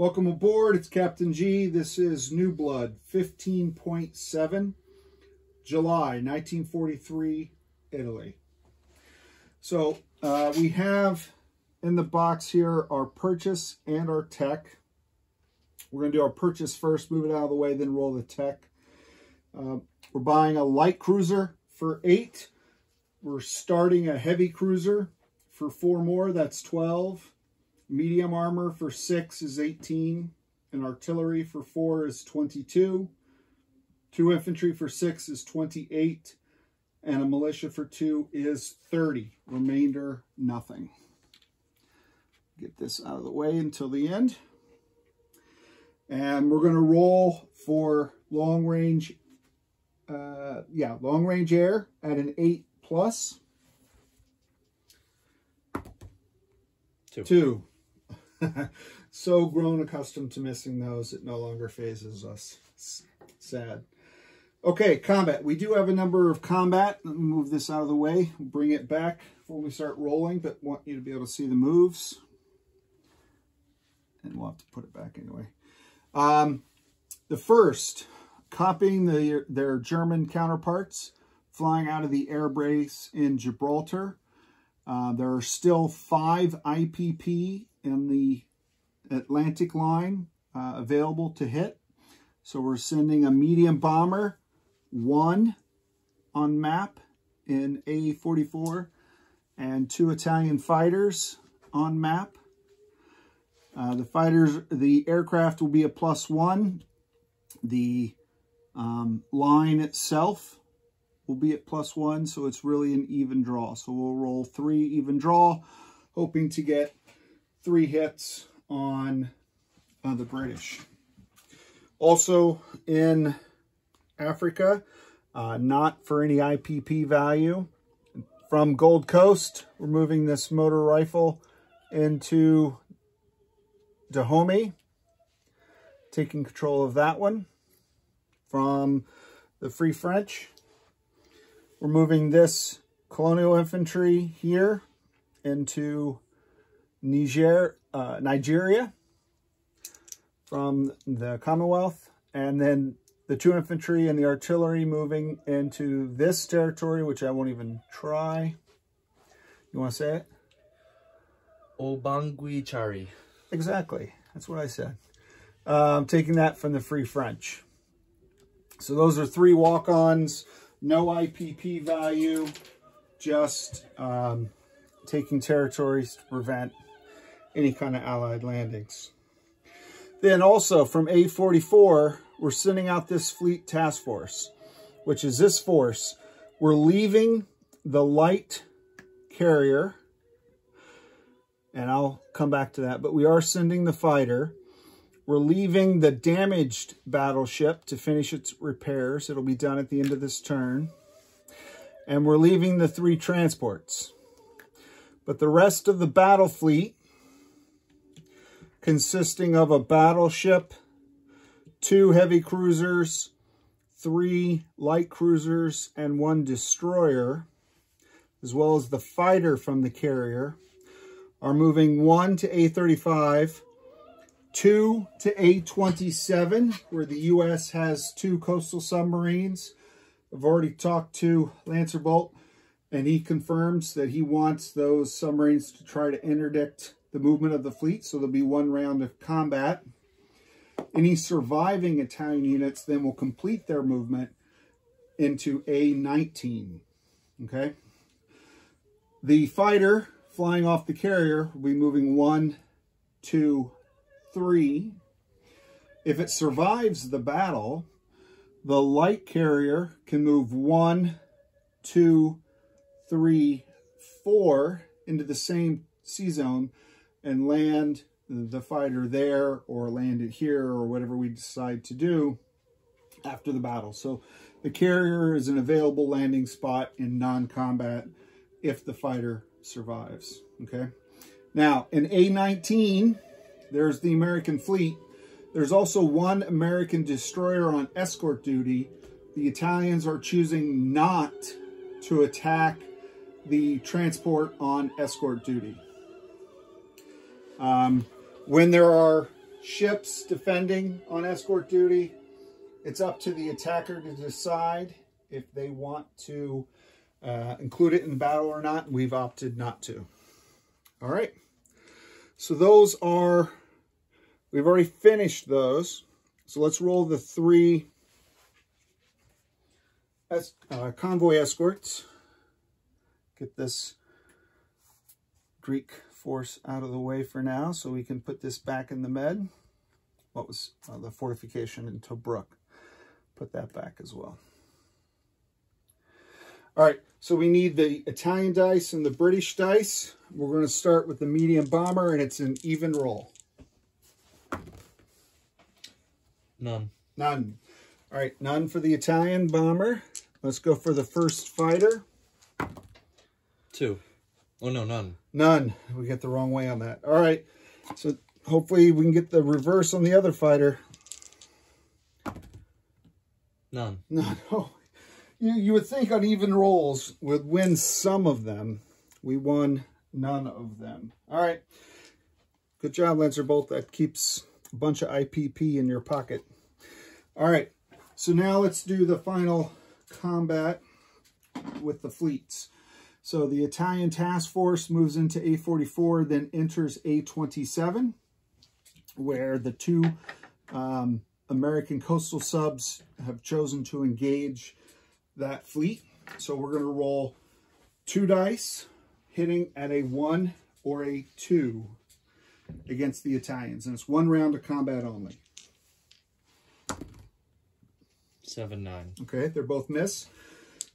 Welcome aboard. It's Captain G. This is Newblood 15.7, July 1943, Italy. So we have in the box here our purchase and our tech. We're going to do our purchase first, move it out of the way, then roll the tech. We're buying a light cruiser for 8. We're starting a heavy cruiser for 4 more. That's 12. Medium armor for 6 is 18. And artillery for 4 is 22. 2 infantry for 6 is 28. And a militia for 2 is 30. Remainder, nothing. Get this out of the way until the end. And we're going to roll for long range air at an 8+. 2. So grown accustomed to missing those, it no longer phases us. It's sad. Okay, combat. We do have a number of combat. Let me move this out of the way. We'll bring it back before we start rolling, but want you to be able to see the moves. And we'll have to put it back anyway. The first, copying their German counterparts, flying out of the air base in Gibraltar. There are still 5 IPP in the Atlantic line available to hit. So we're sending a medium bomber, 1 on map in A44, and 2 Italian fighters on map. The aircraft will be a +1. The line itself will be at +1, so it's really an even draw. So we'll roll 3 even draw, hoping to get 3 hits on the British. Also in Africa, not for any IPP value. From Gold Coast, we're moving this motor rifle into Dahomey, taking control of that one. From the Free French, we're moving this colonial infantry here into Nigeria from the Commonwealth, and then the 2 infantry and the artillery moving into this territory, which I won't even try. You want to say it? Obangui-Chari. Exactly. That's what I said. Taking that from the Free French. So those are 3 walk-ons. No IPP value. Just taking territories to prevent any kind of Allied landings. Then also from A44, we're sending out this fleet task force, which is this force. We're leaving the light carrier, and I'll come back to that, but we are sending the fighter. We're leaving the damaged battleship to finish its repairs. It'll be done at the end of this turn. And we're leaving the 3 transports. But the rest of the battle fleet, consisting of a battleship, 2 heavy cruisers, 3 light cruisers, and 1 destroyer, as well as the fighter from the carrier, are moving 1 to A35, 2 to A27, where the U.S. has 2 coastal submarines. I've already talked to Lancerbolt, and he confirms that he wants those submarines to try to interdict the movement of the fleet, so there'll be 1 round of combat. Any surviving Italian units then will complete their movement into A19. Okay? The fighter flying off the carrier will be moving 1, 2, 3. If it survives the battle, the light carrier can move 1, 2, 3, 4 into the same sea zone and land the fighter there, or land it here, or whatever we decide to do after the battle. So the carrier is an available landing spot in non-combat if the fighter survives. Okay. Now in A19, there's the American fleet. There's also 1 American destroyer on escort duty. The Italians are choosing not to attack the transport on escort duty. When there are ships defending on escort duty, it's up to the attacker to decide if they want to include it in battle or not. We've opted not to. All right. So those are, we've already finished those. So let's roll the 3 convoy escorts. Get this Greek force out of the way for now so we can put this back in the med. What was the fortification in Tobruk? Put that back as well. All right, so we need the Italian dice and the British dice. We're going to start with the medium bomber, and it's an even roll. None. None. All right, none for the Italian bomber. Let's go for the first fighter. 2. Oh, no, none. None. We get the wrong way on that. All right, so hopefully we can get the reverse on the other fighter. None. No. You would think on even rolls would win some of them. We won none of them. All right. Good job, Lancer Bolt. That keeps a bunch of IPP in your pocket. All right. So now let's do the final combat with the fleets. So the Italian task force moves into A44, then enters A27, where the 2 American coastal subs have chosen to engage that fleet. So we're going to roll 2 dice, hitting at a 1 or a 2 against the Italians. And it's 1 round of combat only. 7, 9. Okay, they're both miss.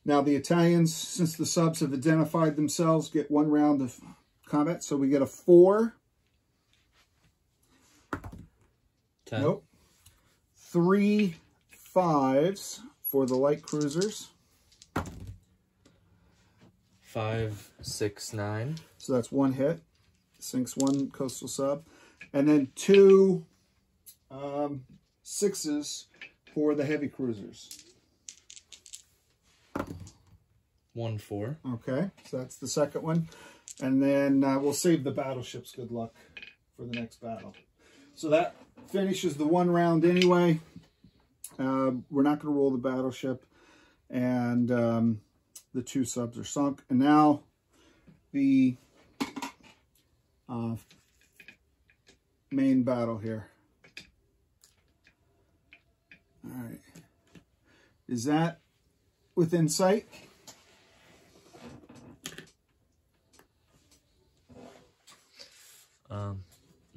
Now the Italians, since the subs have identified themselves, get 1 round of combat. So we get a 4. 10. Nope. 3 5s for the light cruisers. 5, 6, 9. So that's 1 hit. Sinks 1 coastal sub. And then 2 6s for the heavy cruisers. 1, 4. Okay, so that's the second one. And then we'll save the battleships. Good luck for the next battle. So that finishes the 1 round anyway. We're not going to roll the battleship. And the 2 subs are sunk. And now the main battle here. All right. Is that within sight?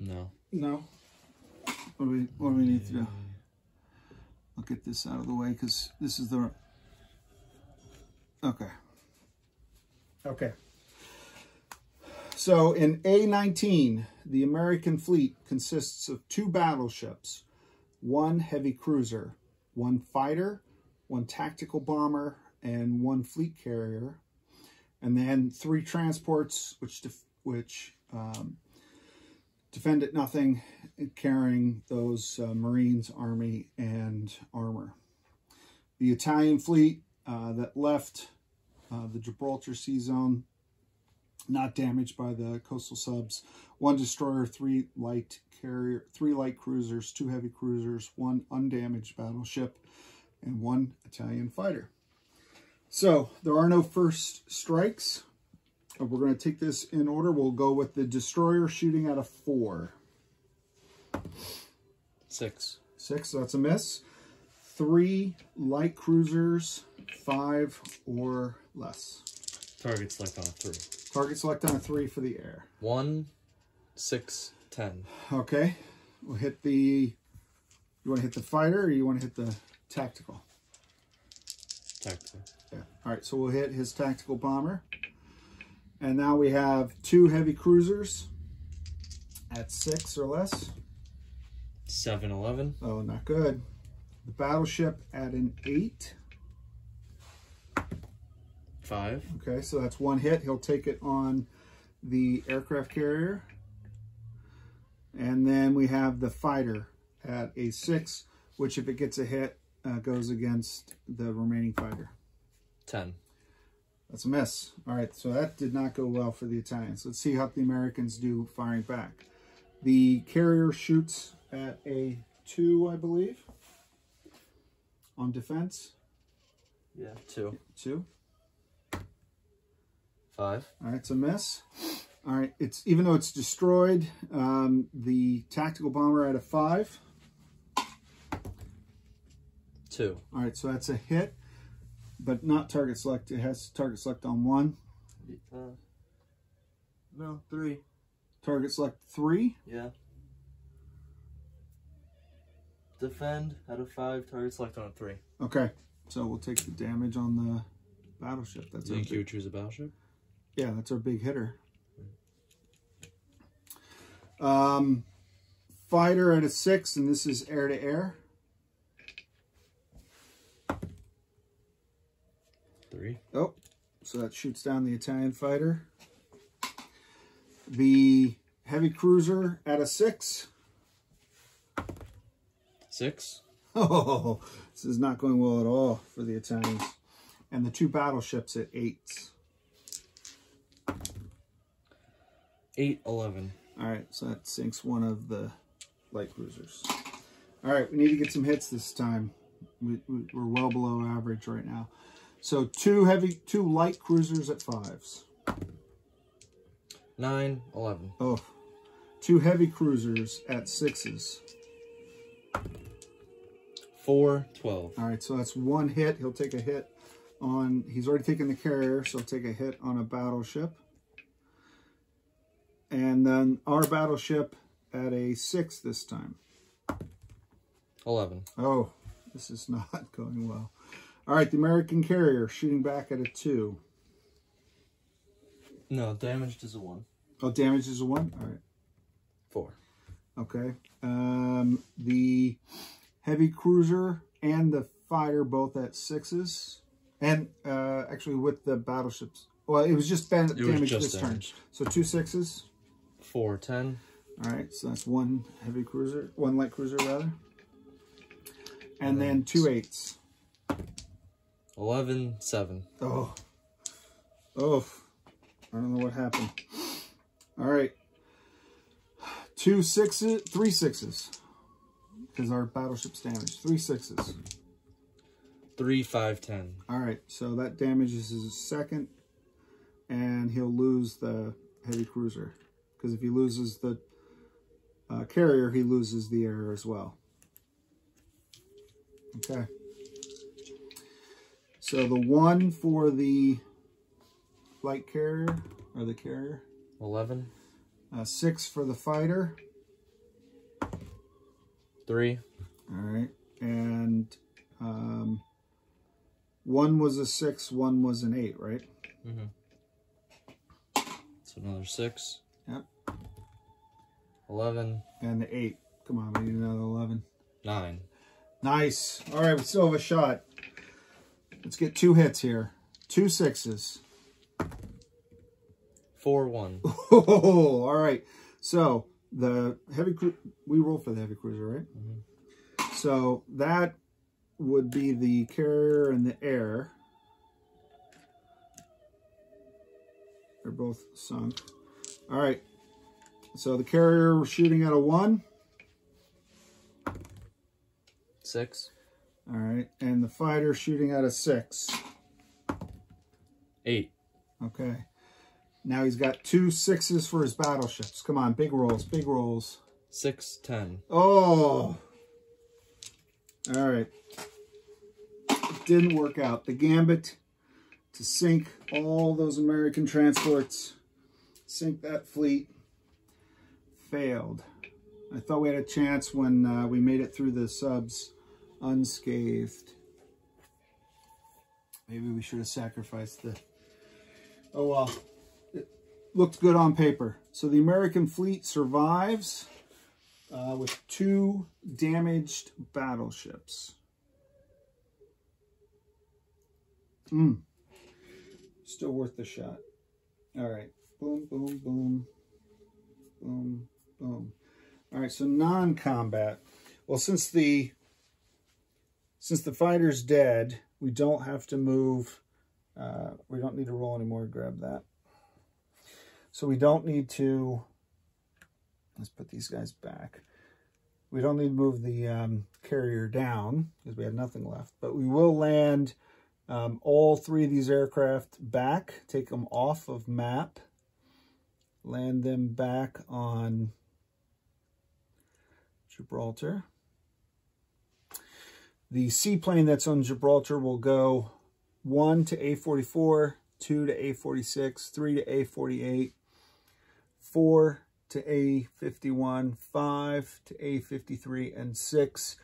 No. No. What do we need to do? I'll get this out of the way because this is the... Okay. Okay. So in A19, the American fleet consists of 2 battleships, 1 heavy cruiser, 1 fighter, 1 tactical bomber, and 1 fleet carrier, and then 3 transports, which defend at nothing, carrying those Marines, Army, and armor. The Italian fleet that left the Gibraltar Sea Zone, not damaged by the coastal subs, 1 destroyer, 3 light cruisers, 2 heavy cruisers, 1 undamaged battleship, and 1 Italian fighter. So there are no first strikes. We're going to take this in order. We'll go with the destroyer shooting at a 4. 6. 6, so that's a miss. 3 light cruisers, 5 or less. Target select on a 3. Target select on a 3 for the air. 1, 6, 10. Okay. We'll hit the... You want to hit the fighter or you want to hit the tactical? Tactical. Yeah. All right, so we'll hit his tactical bomber. And now we have 2 heavy cruisers at 6 or less. 7, 11. Oh, not good. The battleship at an 8. 5. Okay, so that's 1 hit. He'll take it on the aircraft carrier. And then we have the fighter at a 6, which if it gets a hit, goes against the remaining fighter. 10. That's a miss. All right, so that did not go well for the Italians. Let's see how the Americans do firing back. The carrier shoots at a 2, I believe, on defense. Yeah, 2. 2. 5. All right, it's a miss. All right, it's even though it's destroyed, the tactical bomber at a 5. 2. All right, so that's a hit, but not target select. It has target select on 1. No, 3. Target select 3. Yeah. Defend out of 5. Target select on a 3. Okay, so we'll take the damage on the battleship. That's Do you think you would choose a battleship? Yeah, that's our big hitter. Fighter at a 6, and this is air to air. 3. Oh, so that shoots down the Italian fighter. The heavy cruiser at a 6. 6. Oh, this is not going well at all for the Italians. And the 2 battleships at 8s. 8, 11. All right, so that sinks one of the light cruisers. All right, we need to get some hits this time. We're well below average right now. So 2 light cruisers at 5s. 9, 11. Oh, 2 heavy cruisers at 6s. 4, 12. All right, so that's 1 hit. He'll take a hit on, he's already taken the carrier, so he'll take a hit on a battleship. And then our battleship at a 6 this time. 11. Oh, this is not going well. All right, the American carrier shooting back at a 2. No, damaged is a 1. Oh, damage is a 1? All right. 4. Okay. The heavy cruiser and the fighter both at 6s. And actually with the battleships. Well, it was just damage this turn. So 2 6s. 4, 10. All right, so that's 1 heavy cruiser, 1 light cruiser rather. And then 2 8s. 11, 7. Oh. Oh. I don't know what happened. All right. 2 6s, 3 6s. Because our battleship's damaged. 3 6s. 3, 5, 10. All right, so that damages his 2nd. And he'll lose the heavy cruiser. Because if he loses the carrier, he loses the air as well. Okay. So the 1 for the light carrier, or the carrier. 11. 6 for the fighter. 3. All right. And 1 was a 6, 1 was an 8, right? Mm-hmm. So another 6. Yep. 11. And the 8. Come on, we need another 11. 9. Nice. All right, we still have a shot. Let's get 2 hits here. 2 6s. 4, 1. Oh, all right. So the heavy we roll for the heavy cruiser, right? Mm-hmm. So that would be the carrier and the air. They're both sunk. All right. So the carrier we're shooting at a 1. 6. All right. And the fighter shooting at a 6. 8. Okay. Now he's got 2 6s for his battleships. Come on, big rolls, big rolls. 6, 10. Oh. All right. It didn't work out. The gambit to sink all those American transports, sink that fleet, failed. I thought we had a chance when we made it through the subs unscathed. Maybe we should have sacrificed the... Oh, well. It looked good on paper. So the American fleet survives with 2 damaged battleships. Still worth the shot. All right. Boom, boom, boom. Boom, boom. All right, so non-combat. Well, since the fighter's dead, we don't have to move. We don't need to roll anymore. Grab that. So we don't need to. Let's put these guys back. We don't need to move the carrier down because we have nothing left, but we will land all 3 of these aircraft back, take them off of map, land them back on Gibraltar. The seaplane that's on Gibraltar will go 1 to A44, 2 to A46, 3 to A48, 4 to A51, 5 to A53, and 6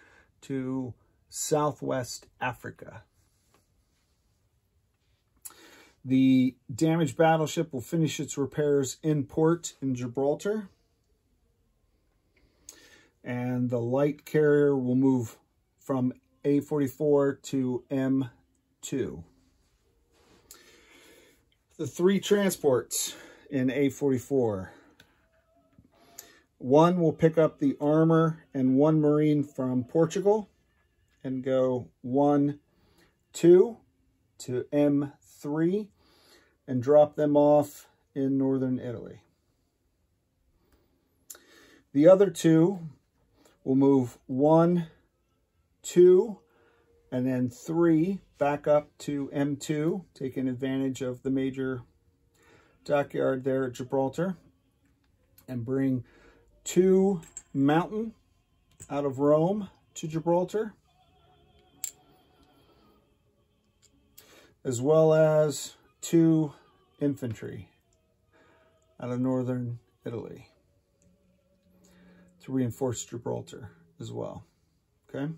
to Southwest Africa. The damaged battleship will finish its repairs in port in Gibraltar. And the light carrier will move from A44 to M2. The 3 transports in A44. 1 will pick up the armor and 1 Marine from Portugal and go 1, 2 to M3 and drop them off in northern Italy. The other 2 will move 1, 2, and then 3 back up to M2, taking advantage of the major dockyard there at Gibraltar, and bring 2 Mountain out of Rome to Gibraltar, as well as 2 infantry out of northern Italy to reinforce Gibraltar as well. Okay.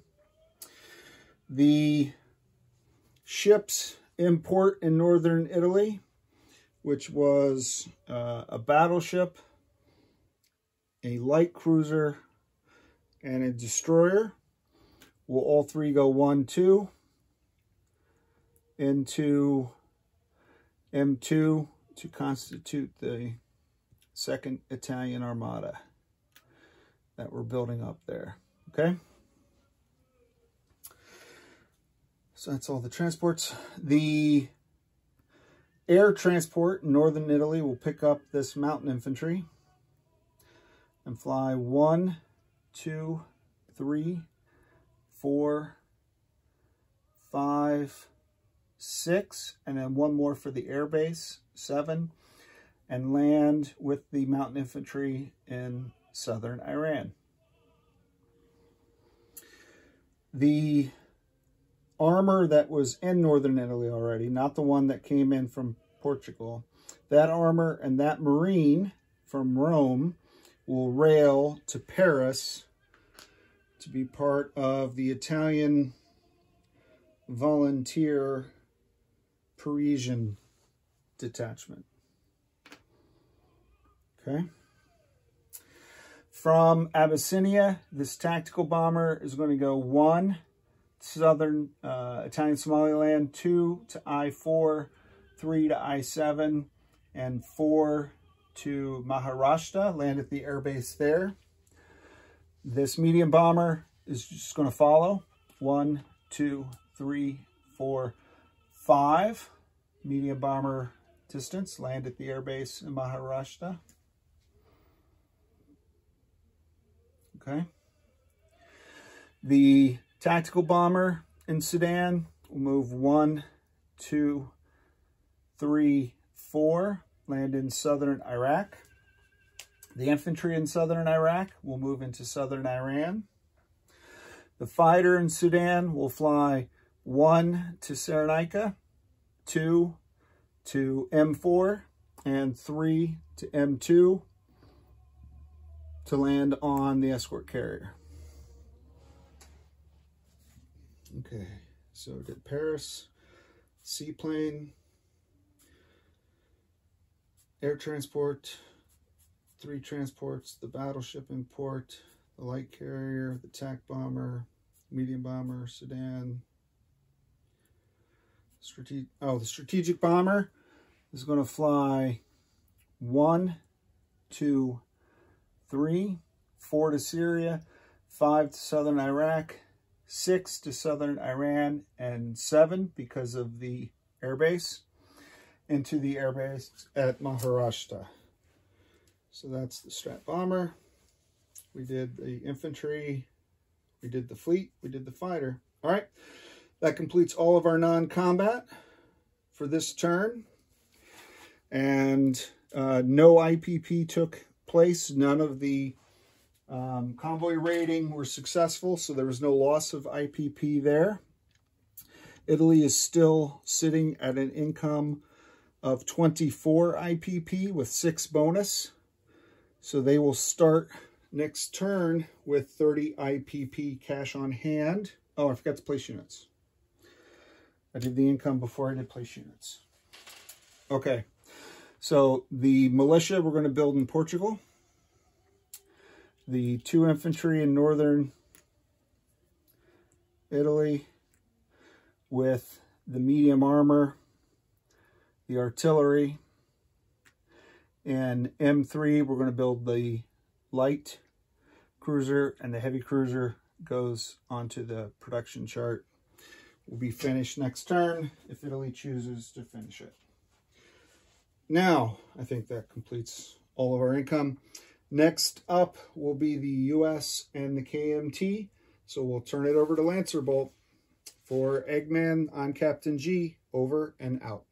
The ships in port in northern Italy, which was a battleship, a light cruiser, and a destroyer, will all 3 go 1, 2 into M2 to constitute the 2nd Italian Armada that we're building up there. Okay. So that's all the transports. The air transport in northern Italy will pick up this mountain infantry and fly 1, 2, 3, 4, 5, 6, and then 1 more for the air base, 7, and land with the mountain infantry in southern Iran. The armor that was in northern Italy already, not the one that came in from Portugal, that armor and that Marine from Rome will rail to Paris to be part of the Italian volunteer Parisian detachment. Okay. From Abyssinia, this tactical bomber is going to go 1 southern Italian Somaliland, 2 to I-4, 3 to I-7, and 4 to Maharashtra, land at the airbase there. This medium bomber is just going to follow 1, 2, 3, 4, 5 medium bomber distance, land at the airbase in Maharashtra. Okay. The tactical bomber in Sudan will move 1, 2, 3, 4, land in southern Iraq. The infantry in southern Iraq will move into southern Iran. The fighter in Sudan will fly 1 to Cyrenaica, 2 to M4, and 3 to M2 to land on the escort carrier. Okay, so we did Paris, seaplane, air transport, 3 transports, the battleship in port, the light carrier, the TAC bomber, medium bomber, Sudan. The strategic bomber is going to fly 1, 2, 3, 4 to Syria, 5 to southern Iraq, 6 to southern Iran, and 7 because of the airbase into the airbase at Maharashtra. So that's the strat bomber. we did the infantry, we did the fleet, we did the fighter. All right, that completes all of our non-combat for this turn. And no IPP took place. None of the convoy raiding were successful, so there was no loss of IPP there. Italy is still sitting at an income of 24 IPP with 6 bonus. So they will start next turn with 30 IPP cash on hand. Oh, I forgot to place units. I did the income before I did place units. Okay, so the militia we're going to build in Portugal. The 2 infantry in northern Italy with the medium armor, the artillery, and M3 we're going to build the light cruiser, and the heavy cruiser goes onto the production chart. Will be finished next turn if Italy chooses to finish it. Now, I think that completes all of our income. Next up will be the US and the KMT. So we'll turn it over to Lancer Bolt for Eggman on Captain G. Over and out.